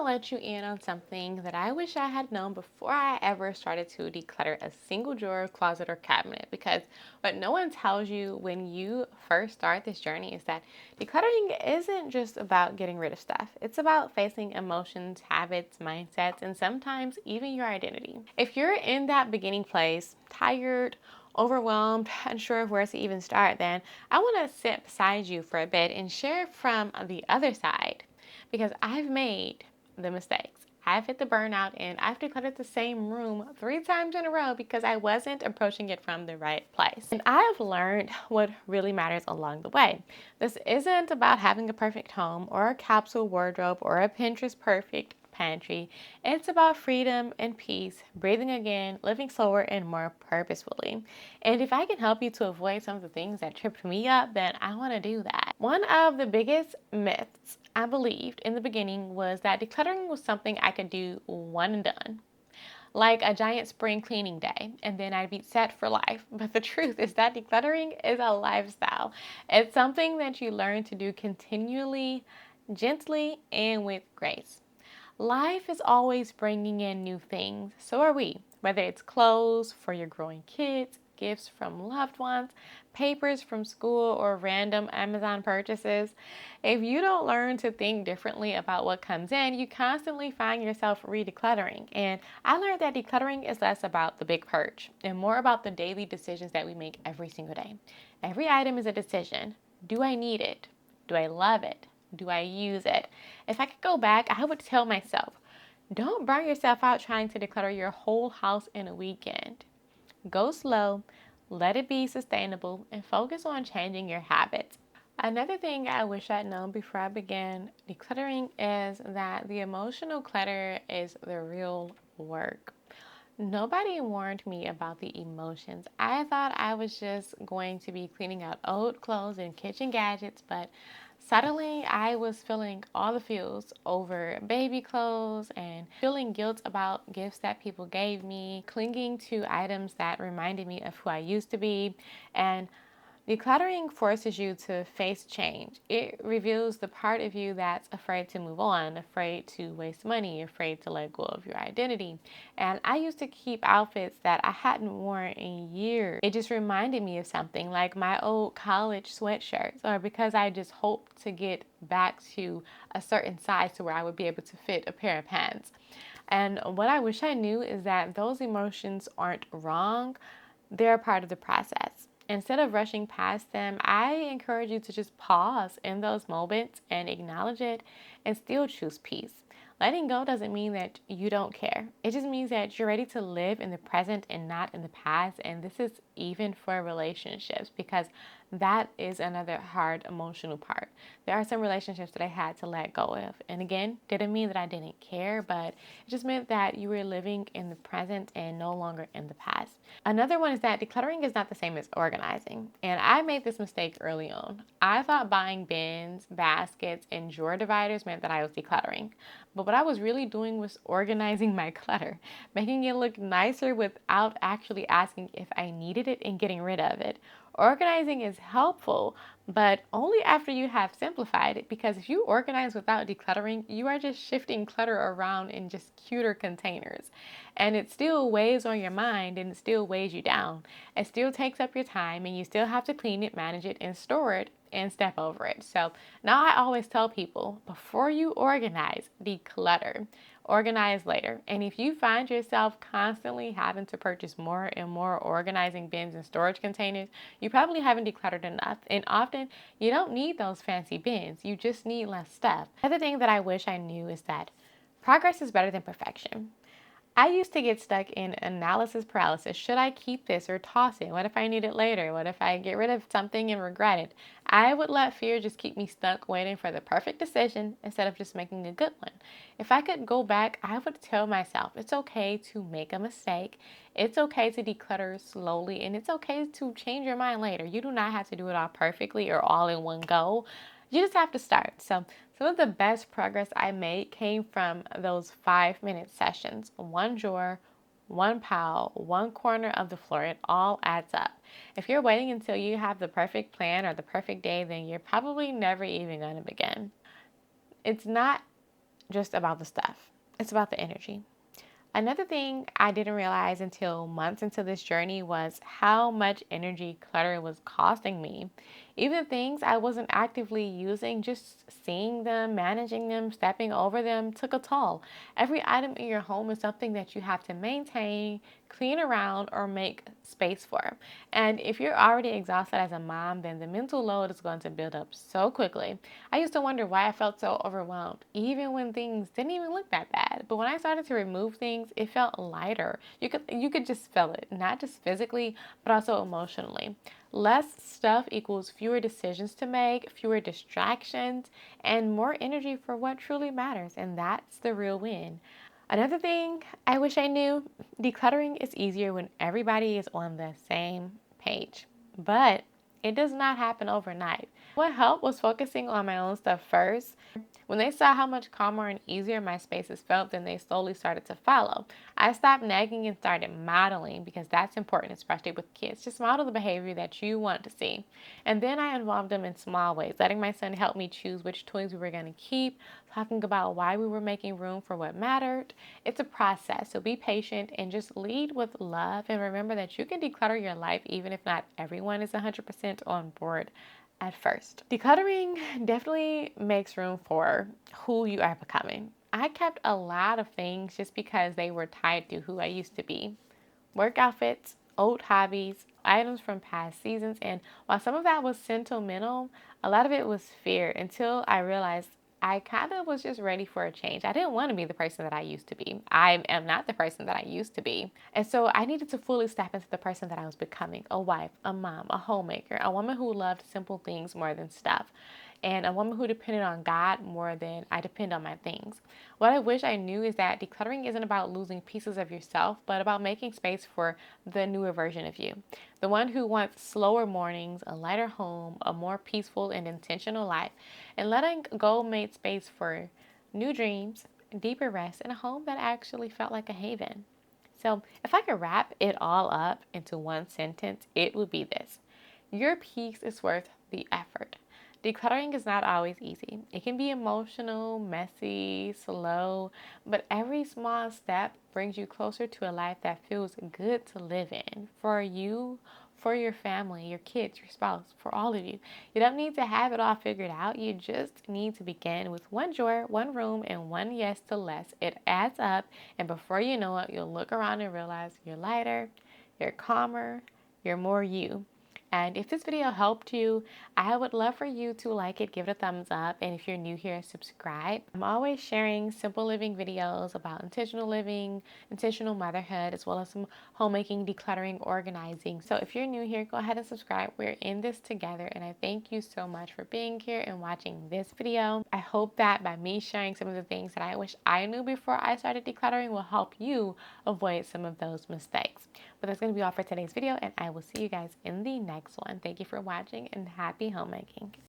let you in on something that I wish I had known before I ever started to declutter a single drawer, closet, or cabinet. Because what no one tells you when you first start this journey is that decluttering isn't just about getting rid of stuff. It's about facing emotions, habits, mindsets, and sometimes even your identity. If you're in that beginning place, tired, overwhelmed, unsure of where to even start, then I want to sit beside you for a bit and share from the other side because I've made the mistakes. I've hit the burnout and I've decluttered the same room 3 times in a row because I wasn't approaching it from the right place. And I've learned what really matters along the way. This isn't about having a perfect home or a capsule wardrobe or a Pinterest perfect pantry. It's about freedom and peace, breathing again, living slower and more purposefully. And if I can help you to avoid some of the things that tripped me up, then I want to do that. One of the biggest myths I believed in the beginning was that decluttering was something I could do one and done, like a giant spring cleaning day, and then I'd be set for life. But the truth is that decluttering is a lifestyle. It's something that you learn to do continually, gently, and with grace. Life is always bringing in new things. So are we. Whether it's clothes for your growing kids, gifts from loved ones, papers from school, or random Amazon purchases. If you don't learn to think differently about what comes in, you constantly find yourself re-decluttering. And I learned that decluttering is less about the big purge and more about the daily decisions that we make every single day. Every item is a decision. Do I need it? Do I love it? Do I use it? If I could go back, I would tell myself, don't burn yourself out trying to declutter your whole house in a weekend. Go slow, let it be sustainable, and focus on changing your habits. Another thing I wish I'd known before I began decluttering is that the emotional clutter is the real work. Nobody warned me about the emotions. I thought I was just going to be cleaning out old clothes and kitchen gadgets, but suddenly I was feeling all the feels over baby clothes and feeling guilt about gifts that people gave me, clinging to items that reminded me of who I used to be, and decluttering forces you to face change. It reveals the part of you that's afraid to move on, afraid to waste money, afraid to let go of your identity. And I used to keep outfits that I hadn't worn in years. It just reminded me of something like my old college sweatshirts, or because I just hoped to get back to a certain size to where I would be able to fit a pair of pants. And what I wish I knew is that those emotions aren't wrong, they're a part of the process. Instead of rushing past them, I encourage you to just pause in those moments and acknowledge it and still choose peace. Letting go doesn't mean that you don't care. It just means that you're ready to live in the present and not in the past. And this is even for relationships because that is another hard emotional part. There are some relationships that I had to let go of. And again, didn't mean that I didn't care, but it just meant that you were living in the present and no longer in the past. Another one is that decluttering is not the same as organizing. And I made this mistake early on. I thought buying bins, baskets, and drawer dividers meant that I was decluttering. But what I was really doing was organizing my clutter, making it look nicer without actually asking if I needed it and getting rid of it. Organizing is helpful, but only after you have simplified it, because if you organize without decluttering, you are just shifting clutter around in just cuter containers. And it still weighs on your mind and it still weighs you down. It still takes up your time and you still have to clean it, manage it, and store it and step over it. So now I always tell people before you organize, declutter. Organize later. And if you find yourself constantly having to purchase more and more organizing bins and storage containers, you probably haven't decluttered enough. And often you don't need those fancy bins. You just need less stuff. Another thing that I wish I knew is that progress is better than perfection. I used to get stuck in analysis paralysis. Should I keep this or toss it? What if I need it later? What if I get rid of something and regret it? I would let fear just keep me stuck waiting for the perfect decision instead of just making a good one. If I could go back, I would tell myself it's okay to make a mistake. It's okay to declutter slowly, and it's okay to change your mind later. You do not have to do it all perfectly or all in one go. You just have to start. So some of the best progress I made came from those 5-minute sessions. One drawer, one pile, one corner of the floor, it all adds up. If you're waiting until you have the perfect plan or the perfect day, then you're probably never even going to begin. It's not just about the stuff, it's about the energy. Another thing I didn't realize until months into this journey was how much energy clutter was costing me. Even things I wasn't actively using, just seeing them, managing them, stepping over them took a toll. Every item in your home is something that you have to maintain, clean around, or make space for. And if you're already exhausted as a mom, then the mental load is going to build up so quickly. I used to wonder why I felt so overwhelmed, even when things didn't even look that bad. But when I started to remove things, it felt lighter. You could just feel it, not just physically, but also emotionally. Less stuff equals fewer decisions to make, fewer distractions, and more energy for what truly matters. And that's the real win. Another thing I wish I knew, decluttering is easier when everybody is on the same page. But it does not happen overnight. What helped was focusing on my own stuff first. When they saw how much calmer and easier my spaces felt, then they slowly started to follow. I stopped nagging and started modeling because that's important, especially with kids. Just model the behavior that you want to see. And then I involved them in small ways, letting my son help me choose which toys we were going to keep, talking about why we were making room for what mattered. It's a process, so be patient and just lead with love. And remember that you can declutter your life even if not everyone is 100% on board at first. Decluttering definitely makes room for who you are becoming. I kept a lot of things just because they were tied to who I used to be. Work outfits, old hobbies, items from past seasons, and while some of that was sentimental, a lot of it was fear until I realized I kind of was just ready for a change. I didn't want to be the person that I used to be. I am not the person that I used to be. And so I needed to fully step into the person that I was becoming: a wife, a mom, a homemaker, a woman who loved simple things more than stuff, and a woman who depended on God more than I depend on my things. What I wish I knew is that decluttering isn't about losing pieces of yourself, but about making space for the newer version of you. The one who wants slower mornings, a lighter home, a more peaceful and intentional life, and letting go made space for new dreams, deeper rest, and a home that actually felt like a haven. So, if I could wrap it all up into one sentence, it would be this: your peace is worth the effort. Decluttering is not always easy. It can be emotional, messy, slow, but every small step brings you closer to a life that feels good to live in for you, for your family, your kids, your spouse, for all of you. You don't need to have it all figured out. You just need to begin with one drawer, one room, and one yes to less. It adds up, and before you know it, you'll look around and realize you're lighter, you're calmer, you're more you. And if this video helped you, I would love for you to like it, give it a thumbs up, and if you're new here, subscribe. I'm always sharing simple living videos about intentional living, intentional motherhood, as well as some homemaking, decluttering, organizing. So if you're new here, go ahead and subscribe. We're in this together, and I thank you so much for being here and watching this video. I hope that by me sharing some of the things that I wish I knew before I started decluttering will help you avoid some of those mistakes. But that's going to be all for today's video, and I will see you guys in the next one. Thank you for watching, and happy homemaking.